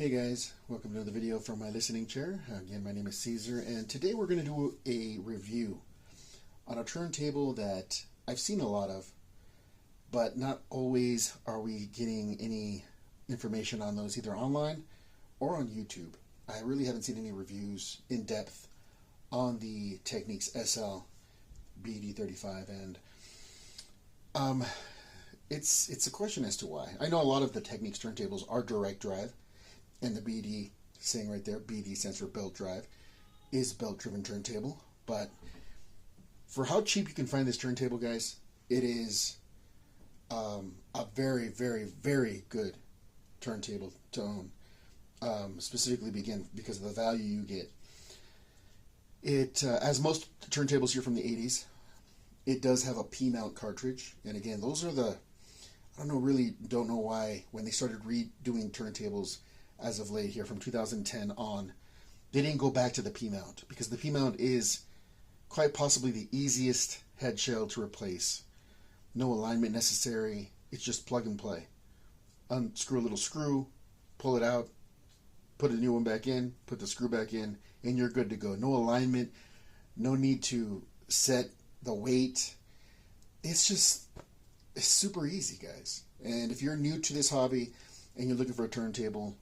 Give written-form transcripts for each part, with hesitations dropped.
Hey guys, welcome to another video from my listening chair. Again, my name is Caesar, and today we're going to do a review on a turntable that I've seen a lot of, but not always are we getting any information on those either online or on YouTube. I really haven't seen any reviews in depth on the Technics SL-Bd35, and it's a question as to why. I know a lot of the Technics turntables are direct drive, and the BD, saying right there, BD stands for belt drive, is belt-driven turntable. But for how cheap you can find this turntable, guys, it is a very, very, very good turntable to own. Specifically, because of the value you get. It, as most turntables here from the 80s, it does have a P-mount cartridge. And again, those are the, I don't know why, when they started redoing turntables as of late here from 2010 on, they didn't go back to the P-mount, because the P-mount is quite possibly the easiest head shell to replace. No alignment necessary. It's just plug and play. Unscrew a little screw, pull it out, put a new one back in, put the screw back in, and you're good to go. No alignment, no need to set the weight. It's super easy, guys. And if you're new to this hobby and you're looking for a turntable,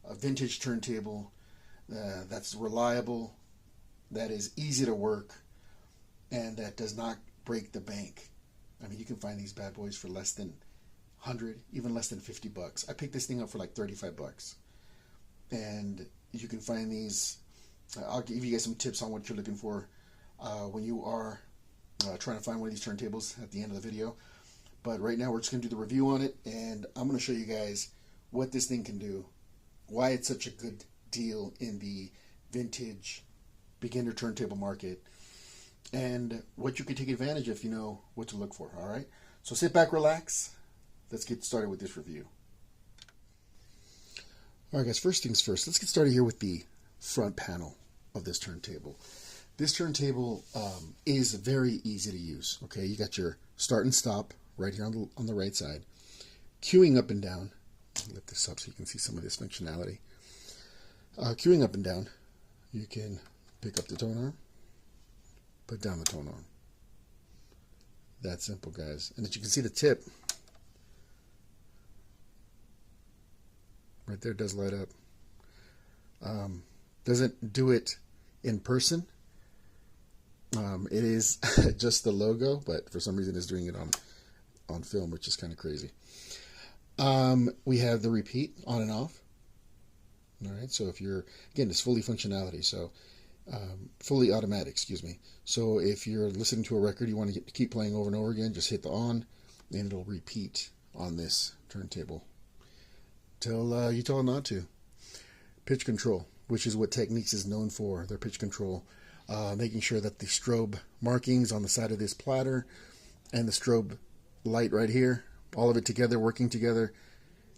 a vintage turntable that's reliable, that is easy to work, and that does not break the bank. I mean, you can find these bad boys for less than 100, even less than 50 bucks. I picked this thing up for like 35 bucks. And you can find these, I'll give you guys some tips on what you're looking for when you are trying to find one of these turntables at the end of the video. But right now we're just going to do the review on it, and I'm going to show you guys what this thing can do, why it's such a good deal in the vintage beginner turntable market, and what you can take advantage of if you know what to look for. Alright, so sit back, relax, let's get started with this review. Alright guys, first things first, let's get started here with the front panel of this turntable. This turntable is very easy to use. Okay, you got your start and stop right here on the right side, queuing up and down. I'll lift this up so you can see some of this functionality. Queuing up and down, you can pick up the tone arm, put down the tone arm. That simple, guys. And as you can see, the tip right there does light up. Doesn't do it in person. It is just the logo, but for some reason it's doing it on film, which is kind of crazy. We have the repeat on and off. All right, so if you're, again, it's fully functionality, so fully automatic, excuse me. So if you're listening to a record, you want to keep playing over and over again, just hit the on, and it'll repeat on this turntable till you tell it not to. Pitch control, which is what Technics is known for, their pitch control. Making sure that the strobe markings on the side of this platter and the strobe light right here, all of it together, working together,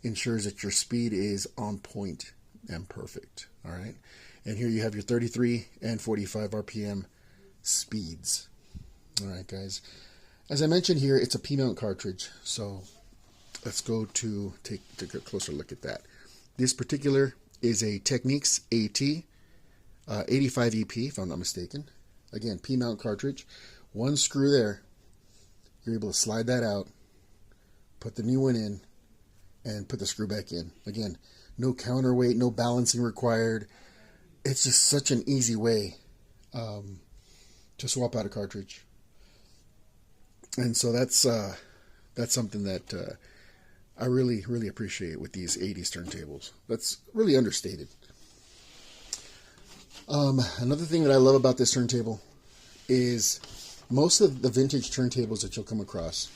ensures that your speed is on point and perfect. All right, and here you have your 33 and 45 RPM speeds. All right, guys. As I mentioned here, it's a P-mount cartridge, so let's go to take a closer look at that. This particular is a Technics AT-85 EP, if I'm not mistaken. Again, P-mount cartridge. One screw there. You're able to slide that out, put the new one in, and put the screw back in. Again, no counterweight, no balancing required. It's just such an easy way to swap out a cartridge. And so that's something that I really, really appreciate with these 80s turntables. That's really understated. Another thing that I love about this turntable is most of the vintage turntables that you'll come across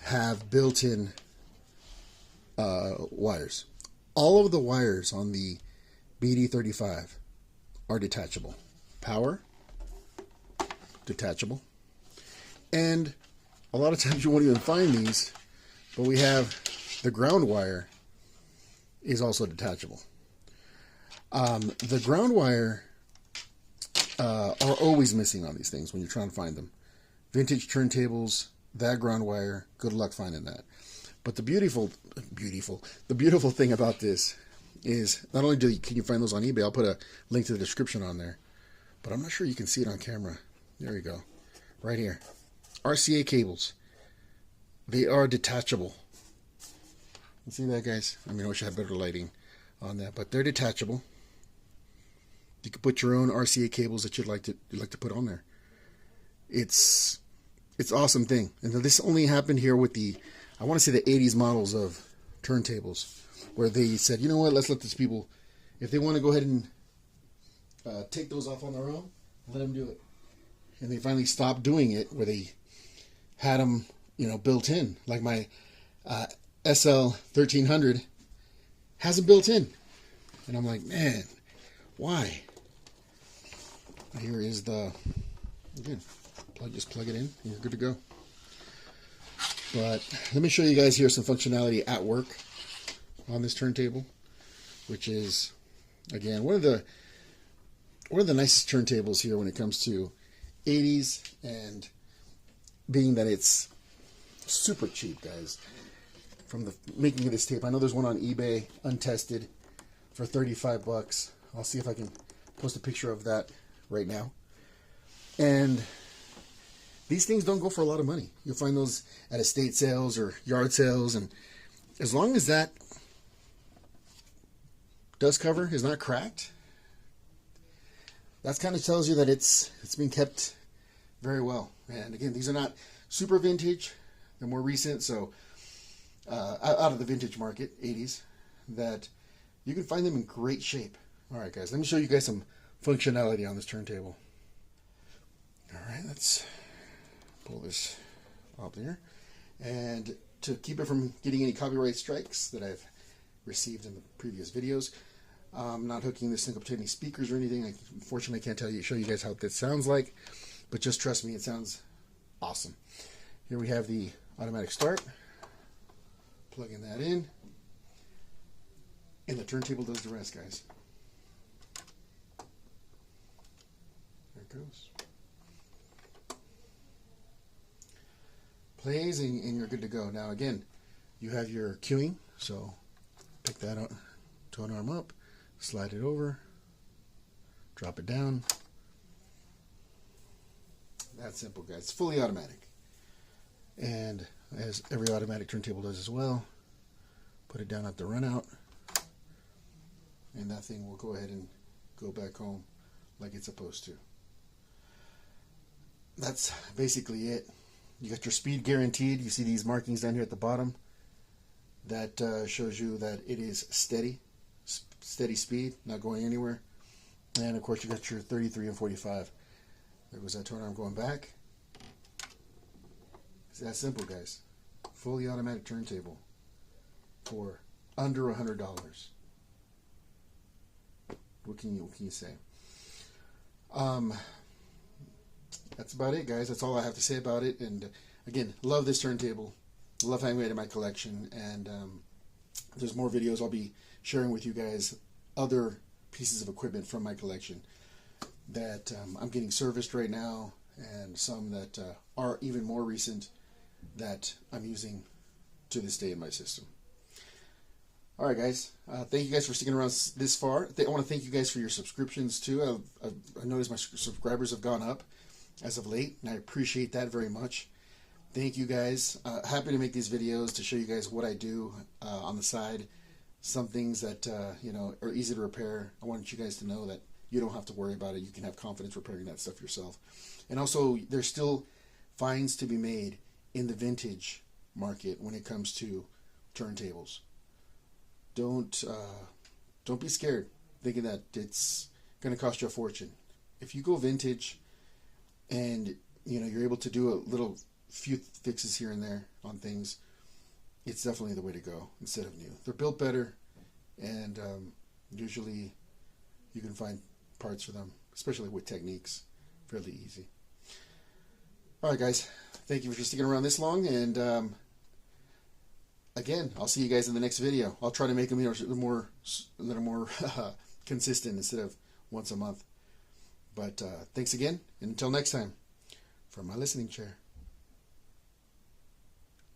have built-in wires. All of the wires on the BD35 are detachable. Power, detachable. And a lot of times you won't even find these, but we have the ground wire is also detachable. The ground wire are always missing on these things when you're trying to find them. Vintage turntables, that ground wire, good luck finding that. But the beautiful thing about this is not only can you find those on eBay, I'll put a link to the description on there, but I'm not sure you can see it on camera. There we go. Right here. RCA cables. They are detachable. You see that, guys? I mean, I wish I had better lighting on that, but they're detachable. You can put your own RCA cables that you'd like to put on there. It's awesome thing. And this only happened here with I want to say the 80s models of turntables, where they said, you know what, let's let these people, if they want to go ahead and take those off on their own, let them do it. And they finally stopped doing it, where they had them, built in. Like my SL-1300 has them built in. And I'm like, man, why? Here is again, just plug it in and you're good to go. But let me show you guys here some functionality at work on this turntable, which is, again, one of the nicest turntables here when it comes to 80s, and being that it's super cheap, guys. From the making of this tape, I know there's one on eBay untested for 35 bucks. I'll see if I can post a picture of that right now. And these things don't go for a lot of money. You'll find those at estate sales or yard sales, and as long as that dust cover is not cracked, that kind of tells you that it's been kept very well. And again, these are not super vintage; they're more recent. So out of the vintage market, 80s, that you can find them in great shape. All right, guys, let me show you guys some functionality on this turntable. All right, let's pull this up there. And to keep it from getting any copyright strikes that I've received in the previous videos, I'm not hooking this thing up to any speakers or anything. I unfortunately can't show you guys how this sounds like, but just trust me, it sounds awesome. Here we have the automatic start. Plugging that in, and the turntable does the rest, guys. There it goes. Plays, and you're good to go. Now again, you have your cueing, so pick that up, tone arm up, slide it over, drop it down. That's simple, guys. It's fully automatic, and as every automatic turntable does as well, put it down at the run out, and that thing will go ahead and go back home like it's supposed to. That's basically it. You got your speed guaranteed. You see these markings down here at the bottom. That shows you that it is steady speed, not going anywhere. And of course you got your 33 and 45. There goes that turn arm going back. It's that simple, guys. Fully automatic turntable for under $100. What can you say? That's about it, guys. That's all I have to say about it. And again, love this turntable. Love having it in my collection. And there's more videos I'll be sharing with you guys, other pieces of equipment from my collection that I'm getting serviced right now, and some that are even more recent that I'm using to this day in my system. All right, guys. Thank you guys for sticking around this far. I want to thank you guys for your subscriptions too. I've noticed my subscribers have gone up as of late, and I appreciate that very much. Thank you, guys. Happy to make these videos to show you guys what I do on the side. Some things that are easy to repair. I want you guys to know that you don't have to worry about it. You can have confidence repairing that stuff yourself. And also, there's still finds to be made in the vintage market when it comes to turntables. Don't be scared thinking that it's going to cost you a fortune. If you go vintage and you're able to do a few fixes here and there on things, it's definitely the way to go instead of new. They're built better, and usually you can find parts for them, especially with Technics, fairly easy. All right, guys. Thank you for sticking around this long, and again, I'll see you guys in the next video. I'll try to make them a little more consistent instead of once a month. But thanks again, and until next time, from my listening chair.